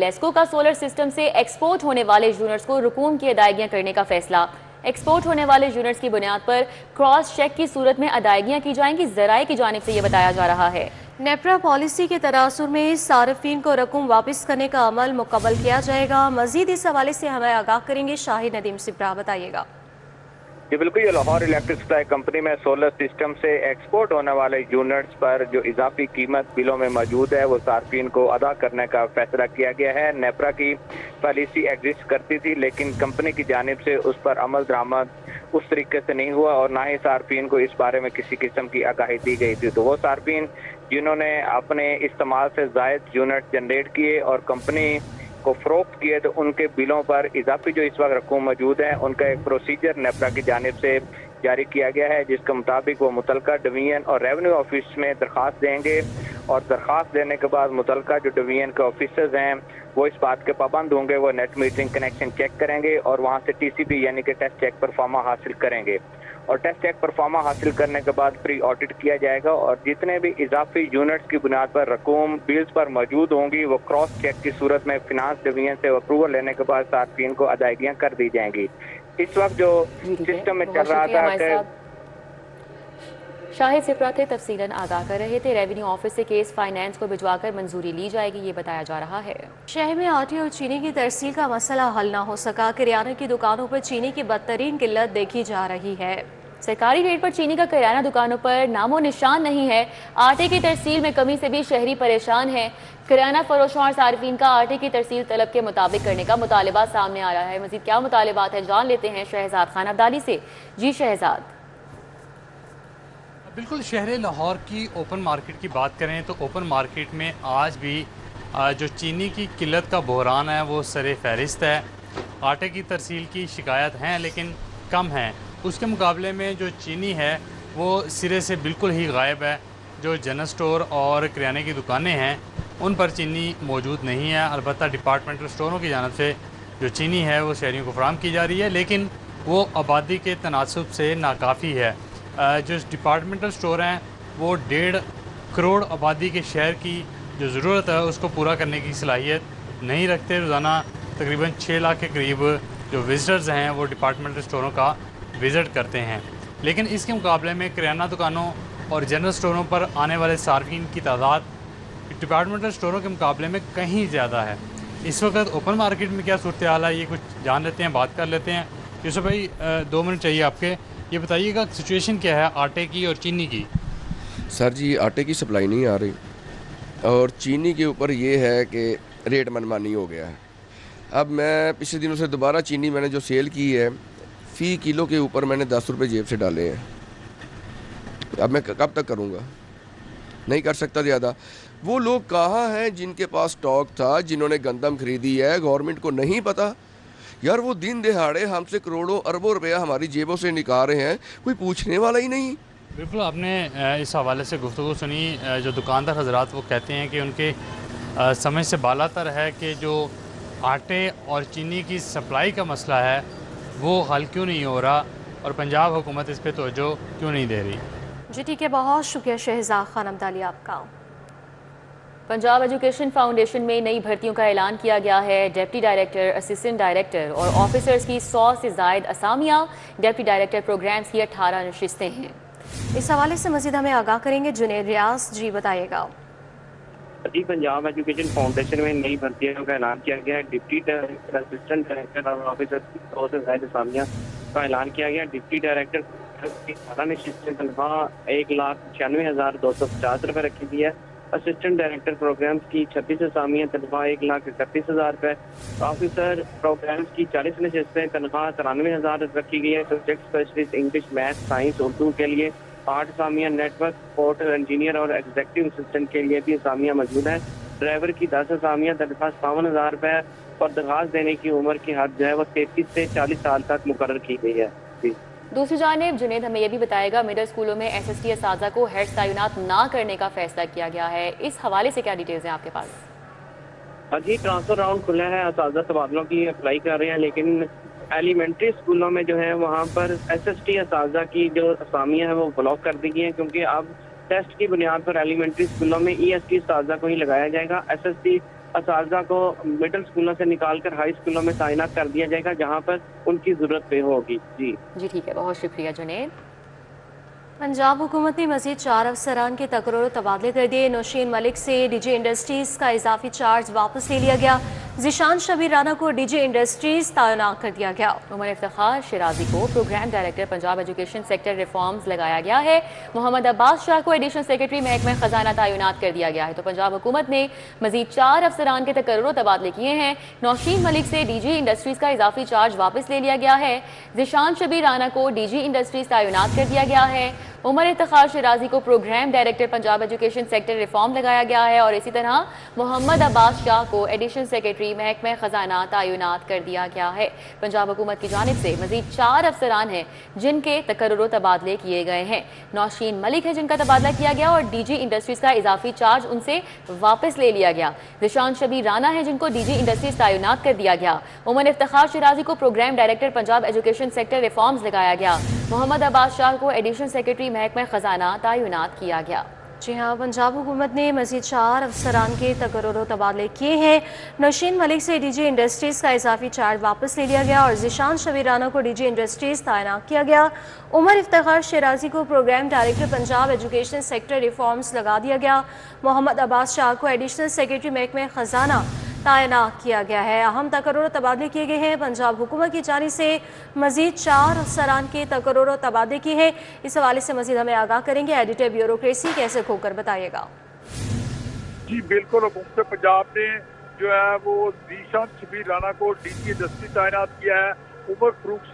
لیسکو کا solar system سے export ہونے والے یونٹس کو رقوم کی ادائیگیاں کرنے کا فیصلہ۔ ایکسپورٹ ہونے والے یونٹس کی بنیاد پر کراس چیک کی صورت میں ادائیگیاں کی جائیں گی، ذرائع کی جانب سے یہ بتایا جا رہا ہے۔ نیپرا پالیسی کے تناظر میں صارفین کو رقم واپس کرنے کا عمل مکمل کیا جائے گا۔ مزید اس حوالے سے ہمیں آگاہ کریں گے شاہد ندیم سپرا، بتائیے گا۔ جی بالکل، یہ لاہور الیکٹرک سپلائی کمپنی میں سولر سسٹم سے ایکسپورٹ ہونے والے یونٹس پر جو اضافی قیمت بلوں میں موجود ہے وہ صارفین کو ادا کرنے کا فیصلہ کیا گیا ہے۔ نیپرا کی پالیسی ایگزسٹ کرتی تھی لیکن کمپنی کی جانب سے اس پر عمل درآمد اس طریقے سے نہیں ہوا اور نہ ہی صارفین کو اس بارے میں کسی قسم کی آگاہی دی گئی تھی۔ تو وہ صارفین جنہوں نے اپنے استعمال سے زائد یونٹ جنریٹ کیے اور کمپنی کو فروخت کیے تو ان کے بلوں پر اضافی جو اس وقت رقوم موجود ہے ان کا ایک پروسیجر نیپرا کی جانب سے جاری کیا گیا ہے، جس کے مطابق وہ متعلقہ ڈویژن اور ریونیو آفس میں درخواست دیں گے اور درخواست دینے کے بعد متعلقہ جو ڈویژن کے آفیسرز ہیں وہ اس بات کے پابند ہوں گے، وہ نیٹ میٹرنگ کنیکشن چیک کریں گے اور وہاں سے TCP یعنی کہ ٹیسٹ چیک پرفارما حاصل کریں گے اور ٹیسٹ چیک پرفارما حاصل کرنے کے بعد پری آڈٹ کیا جائے گا اور جتنے بھی اضافی یونٹس کی بنیاد پر رقوم بلز پر موجود ہوں گی وہ کراس چیک کی صورت میں فنانس ڈویژن سے اپروول لینے کے بعد صارفین کو ادائیگیاں کر دی جائیں گی۔ اس وقت جو سسٹم میں چل رہا تھا کہ شاہد سپرا تھے، تفصیلاً آگاہ کر رہے تھے۔ ریونیو آفس سے کیس فائنانس کو بھجوا کر منظوری لی جائے گی، یہ بتایا جا رہا ہے۔ شہر میں آٹے اور چینی کی ترسیل کا مسئلہ حل نہ ہو سکا، کریانہ کی دکانوں پر چینی کی بدترین قلت دیکھی جا رہی ہے۔ سرکاری ریٹ پر چینی کا کریانہ دکانوں پر نام و نشان نہیں ہے۔ آٹے کی ترسیل میں کمی سے بھی شہری پریشان ہیں۔ کریانہ فروشوں اور صارفین کا آٹے کی ترسیل طلب کے مطابق کرنے کا مطالبہ سامنے آ رہا ہے۔ مزید کیا مطالبات ہیں جان لیتے ہیں شہزاد خان عبدالی سے۔ جی شہزاد۔ بالکل، شہر لاہور کی اوپن مارکیٹ کی بات کریں تو اوپن مارکیٹ میں آج بھی جو چینی کی قلت کا بحران ہے وہ سر فہرست ہے۔ آٹے کی ترسیل کی شکایت ہیں لیکن کم ہیں، اس کے مقابلے میں جو چینی ہے وہ سرے سے بالکل ہی غائب ہے۔ جو جنرل سٹور اور کریانے کی دکانیں ہیں ان پر چینی موجود نہیں ہے، البتہ ڈپارٹمنٹل سٹوروں کی جانب سے جو چینی ہے وہ شہریوں کو فراہم کی جا رہی ہے لیکن وہ آبادی کے تناسب سے ناکافی ہے۔ جو ڈپارٹمنٹل سٹور ہیں وہ 1.5 کروڑ آبادی کے شہر کی جو ضرورت ہے اس کو پورا کرنے کی صلاحیت نہیں رکھتے۔ روزانہ تقریباً 6 لاکھ کے قریب جو وزٹرز ہیں وہ ڈپارٹمنٹل سٹوروں کا وزٹ کرتے ہیں، لیکن اس کے مقابلے میں کریانہ دکانوں اور جنرل سٹوروں پر آنے والے صارفین کی تعداد ڈپارٹمنٹل سٹوروں کے مقابلے میں کہیں زیادہ ہے۔ اس وقت اوپن مارکیٹ میں کیا صورتحال ہے یہ کچھ جان لیتے ہیں، بات کر لیتے ہیں۔ یوسف بھائی 2 منٹ چاہیے آپ کے، یہ بتائیے گا سچویشن کیا ہے آٹے کی اور چینی کی؟ سر جی آٹے کی سپلائی نہیں آ رہی اور چینی کے اوپر یہ ہے کہ ریٹ منمانی ہو گیا ہے۔ اب میں پچھلے دنوں سے دوبارہ چینی میں نے جو سیل کی ہے فی کلو کے اوپر میں نے 10 روپے جیب سے ڈالے ہیں۔ اب میں کب تک کروں گا؟ نہیں کر سکتا زیادہ۔ وہ لوگ کہاں ہیں جن کے پاس اسٹاک تھا، جنہوں نے گندم خریدی ہے؟ گورنمنٹ کو نہیں پتا یار، وہ دن دہاڑے ہم سے کروڑوں اربوں روپیہ ہماری جیبوں سے نکال رہے ہیں، کوئی پوچھنے والا ہی نہیں۔ بالکل، آپ نے اس حوالے سے گفتگو سنی۔ جو دکاندار حضرات وہ کہتے ہیں کہ ان کے سمجھ سے بالا تر ہے کہ جو آٹے اور چینی کی سپلائی کا مسئلہ ہے وہ حل کیوں نہیں ہو رہا اور پنجاب حکومت اس پہ توجہ کیوں نہیں دے رہی۔ جی ٹھیک ہے، بہت شکریہ شہزاد خان عبدالی آپ کا۔ پنجاب ایجوکیشن فاؤنڈیشن میں نئی بھرتیوں کا اعلان کیا گیا ہے۔ ڈپٹی ڈائریکٹر، اسسٹنٹ ڈائریکٹر اور آفیسرز کی 100 سے زائد اسامیاں، ڈپٹی ڈائریکٹر پروگرامز کی 18 نشستیں ہیں۔ اس حوالے سے مزید ہمیں آگاہ کریں گے جنید ریاض، جی بتائیے گا۔ جی، پنجاب ایجوکیشن فاؤنڈیشن میں نئی بھرتیوں کا اعلان کیا گیا ہے۔ ڈپٹی ڈائریکٹر، اسسٹنٹ ڈائریکٹر اور آفیسر کی 100 سے زائد اسامیاں کا اعلان کیا گیا۔ ڈپٹی ڈائریکٹر کی 18 نشستیں، تنخواہ 1,96,250 روپے رکھی گئی ہے۔ اسسٹنٹ ڈائریکٹر پروگرامز کی 36 اسامیاں، تنخواہ 1,31,000 روپے۔ آفیسر پروگرامز کی 40 نشستیں، تنخواہ 93,000 رکھی گئی ہے۔ Subject specialist English, math, science, Urdu کے لیے 8 اسامیاں۔ نیٹ ورک سپورٹ انجینئر اور ایگزیکٹو اسسٹنٹ کے لیے بھی اسامیاں موجود ہیں۔ ڈرائیور کی 10 اسامیاں، تنخواہ 57,000 روپے اور درخواست دینے کی عمر کی حد جو ہے وہ 33 سے 40 سال تک مقرر کی گئی ہے۔ جی، دوسری جانب جنید ہمیں یہ بھی بتائے گا، مڈل اسکولوں میں SST اساتذہ کو ہیڈز تعینات نہ کرنے کا فیصلہ کیا گیا ہے، اس حوالے سے کیا ڈیٹیلز ہیں آپ کے پاس؟ جی، ٹرانسفر راؤنڈ کھلا ہے، اساتذہ تبادلوں کی اپلائی کر رہے ہیں لیکن ایلیمنٹری اسکولوں میں جو ہے وہاں پر SST اساتذہ کی جو اسامیاں ہیں وہ بلاک کر دی گئی ہیں کیونکہ اب ٹیسٹ کی بنیاد پر ایلیمنٹری اسکولوں میں EST اساتذہ کو ہی لگایا جائے گا۔ SST اساتذہ کو مڈل اسکولوں سے نکال کر ہائی اسکولوں میں تعینات کر دیا جائے گا جہاں پر ان کی ضرورت پہ ہوگی. جی ٹھیک ہے، بہت شکریہ جنید. پنجاب حکومت نے مزید 4 افسران کے تقرر و تبادلے کر دیے. نوشین ملک سے ڈی جی انڈسٹریز کا اضافی چارج واپس لے لیا گیا. ذیشان شبیر رانا کو ڈی جی انڈسٹریز تعینات کر دیا گیا. عمر افتخار شیرازی کو program director Punjab education sector reforms لگایا گیا ہے. محمد عباس شاہ کو ایڈیشنل سیکرٹری محکمہ خزانہ تعینات کر دیا گیا ہے. تو پنجاب حکومت نے مزید 4 افسران کے تقرر و تبادلے کیے ہیں. نوشین ملک سے ڈی جی انڈسٹریز کا اضافی چارج واپس لے لیا گیا ہے. ذیشان شبیر رانا کو ڈی جی انڈسٹریز تعینات کر دیا گیا ہے. عمر افتخار شیرازی کو program director Punjab education sector reform لگایا گیا ہے. اور اسی طرح محمد عباس شاہ کو ایڈیشنل سیکرٹری محکمہ خزانہ تعینات کر دیا گیا ہے. پنجاب حکومت کی جانب سے مزید 4 افسران ہیں جن کے تقرر و تبادلے کیے گئے ہیں. نوشین ملک ہے جن کا تبادلہ کیا گیا اور ڈی جی انڈسٹریز کا اضافی چارج ان سے واپس لے لیا گیا. ذیشان شبیر رانا ہے جن کو ڈی جی انڈسٹریز تعینات کر دیا گیا. عمر افتخار شیرازی کو program director Punjab education sector reforms لگایا گیا. محمد عباس شاہ کو ایڈیشنل سیکرٹری محکمہ خزانہ تعینات کیا گیا. جی ہاں، پنجاب حکومت نے مزید 4 افسران کے تقرر و تبادلے کیے ہیں. نوشین ملک سے ڈی جی انڈسٹریز کا اضافی چارج واپس لے لیا گیا اور ذیشان شبیر رانا کو ڈی جی انڈسٹریز تعینات کیا گیا. عمر افتخار شیرازی کو program director Punjab education sector reforms لگا دیا گیا. محمد عباس شاہ کو ایڈیشنل سیکرٹری محکمہ خزانہ تعینات کیا گیا ہے. اہم تقرر و تبادلے کیے گئے ہیں. پنجاب حکومت کی جانب سے مزید 4 افسران کے تقرر و تبادلے کیے ہیں. اس حوالے سے مزید ہمیں آگاہ کریں گے ایڈیٹر بیوروکریسی کیسے کھوکر بتائیے گا. جی بالکل، حکومت پنجاب نے جو ہے وہ ذیشان شبیر رانا کو ڈی جی انڈسٹری تعینات کیا ہے. عمر فاروق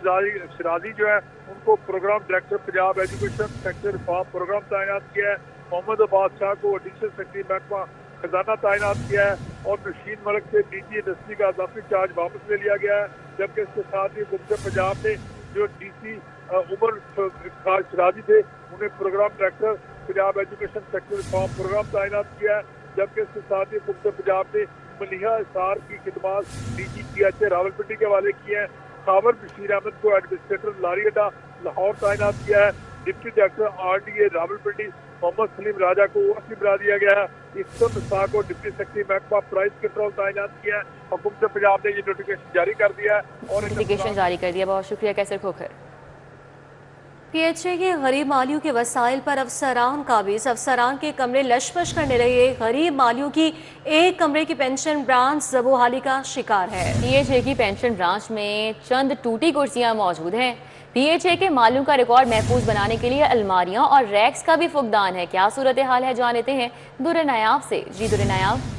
شیرازی جو ہے ان کو program director Punjab education sector reform program تعینات کیا ہے. محمد عباس شاہ کو ایڈیشنل سیکرٹری محکمہ خزانہ تعینات کیا ہے اور نوشین ملک سے ڈی جی انڈسٹری کا اضافی چارج واپس لے لیا گیا ہے. جبکہ اس کے ساتھ ہی حکومت پنجاب نے جو ڈی سی عمر افتخار شیرازی تھے انہیں program director Punjab education sector reform program تعینات کیا ہے. جبکہ اس کے ساتھ ہی حکومت پنجاب نے ملیحہ اثار کی خدمات D G P H A Rawalpindi کے حوالے کیے ہیں. خاور بشیر احمد کو ایڈمنسٹریٹر لاری اڈا لاہور تعینات کیا ہے. Deputy director R D A Rawalpindi Muhammad Saleem Raja کو اوسی بنا دیا گیا ہے. اقسم مساح کو ڈپٹی سیکرٹری محکمہ پرائز کنٹرول تعینات کیا ہے. حکومت پنجاب نے یہ نوٹیفکیشن جاری کر دیا ہے اور نوٹیفکیشن جاری کر دیا. بہت شکریہ کیسر کھوکھر. پی ایچ اے کے غریب مالیوں کے وسائل پر افسران قابض. افسران کے کمرے لشپش کرنے لگے. غریب مالیوں کی ایک کمرے کی پینشن برانچ زبوحالی کا شکار ہے. پی ایچ اے کی پینشن برانچ میں چند ٹوٹی کرسیاں موجود ہیں. پی ایچ اے کے مالیوں کا ریکارڈ محفوظ بنانے کے لیے الماریاں اور ریکس کا بھی فقدان ہے. کیا صورتحال ہے جان لیتے ہیں در نایاب سے. جی در نایاب.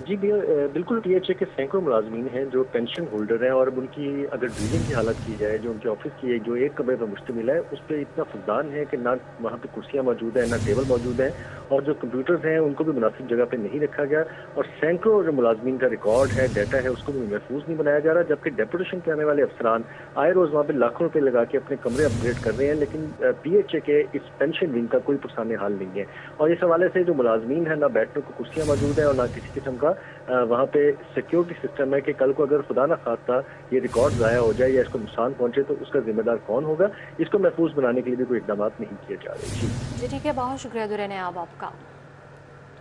جی بالکل، پی ایچ اے کے سینکڑوں ملازمین ہیں جو پینشن ہولڈر ہیں اور ان کی اگر ڈیلنگ کی حالت کی جائے جو ان کے آفس کی جو ایک کمرے پر مشتمل ہے اس پہ اتنا فقدان ہے کہ نہ وہاں پہ کرسیاں موجود ہیں نہ ٹیبل موجود ہیں اور جو کمپیوٹرز ہیں ان کو بھی مناسب جگہ پہ نہیں رکھا گیا اور سینکڑوں جو ملازمین کا ریکارڈ ہے ڈیٹا ہے اس کو بھی محفوظ نہیں بنایا جا رہا. جبکہ ڈیپوٹیشن پہ آنے والے افسران آئے روز وہاں پہ لاکھوں روپے لگا کے اپنے کمرے اپ گریڈ کر رہے ہیں لیکن پی ایچ اے کے اس پینشن ونگ کا کوئی پرسان حال نہیں ہے. اور اس حوالے سے جو ملازمین ہیں نہ بیٹھنے کو کرسیاں موجود ہیں اور نہ کسی قسم کا وہاں پہ سیکیورٹی سسٹم ہے کہ کل کو اگر خدا نہ خواستہ یہ ریکارڈ ضائع ہو جائے یا اس کو نقصان پہنچے تو اس کا ذمہ دار کون ہوگا. اس کو محفوظ بنانے کے لیے بھی کوئی اقدامات نہیں کیے جا رہے. جی ٹھیک ہے، بہت شکریہ در نایاب آپ کا.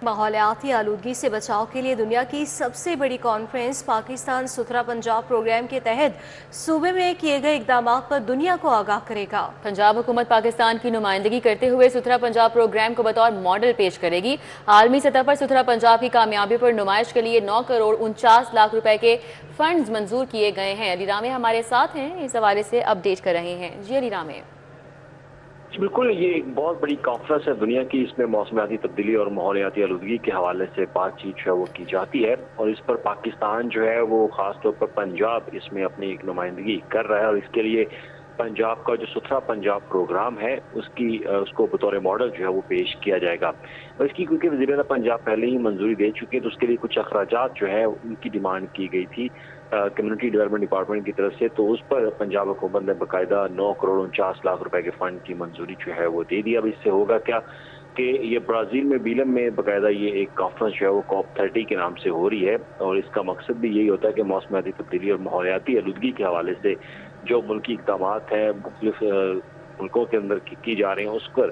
ماحولیاتی آلودگی سے بچاؤ کے لیے دنیا کی سب سے بڑی کانفرنس پاکستان ستھرا پنجاب پروگرام کے تحت صوبے میں کیے گئے اقدامات پر دنیا کو آگاہ کرے گا. پنجاب حکومت پاکستان کی نمائندگی کرتے ہوئے ستھرا پنجاب پروگرام کو بطور ماڈل پیش کرے گی. عالمی سطح پر ستھرا پنجاب کی کامیابی پر نمائش کے لیے 9 کروڑ 49 لاکھ روپے کے فنڈز منظور کیے گئے ہیں. علی رامے ہمارے ساتھ ہیں، اس حوالے سے اپڈیٹ کر رہے ہیں. جی علی رامے. بالکل، یہ ایک بہت بڑی کانفرنس ہے دنیا کی. اس میں موسمیاتی تبدیلی اور ماحولیاتی آلودگی کے حوالے سے بات چیت جو ہے وہ کی جاتی ہے اور اس پر پاکستان جو ہے وہ خاص طور پر پنجاب اس میں اپنی ایک نمائندگی کر رہا ہے اور اس کے لیے پنجاب کا جو ستھرا پنجاب پروگرام ہے اس کو بطور ماڈل جو ہے وہ پیش کیا جائے گا. اور اس کی کیونکہ وزیر اعلیٰ پنجاب پہلے ہی منظوری دے چکے تو اس کے لیے کچھ اخراجات جو ہے ان کی ڈیمانڈ کی گئی تھی کمیونٹی ڈیولپمنٹ ڈپارٹمنٹ کی طرف سے. تو اس پر پنجاب حکومت نے باقاعدہ 9 کروڑ 49 لاکھ روپے کے فنڈ کی منظوری جو ہے وہ دے دی. اب اس سے ہوگا کیا کہ یہ برازیل میں بیلم میں باقاعدہ یہ ایک کانفرنس جو ہے وہ COP 30 کے نام سے ہو رہی ہے اور اس کا مقصد بھی یہی ہوتا ہے کہ موسمیاتی تبدیلی اور ماحولیاتی آلودگی کے حوالے سے جو ملکی اقدامات ہیں مختلف ملکوں کے اندر کی جا رہے ہیں اس پر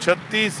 36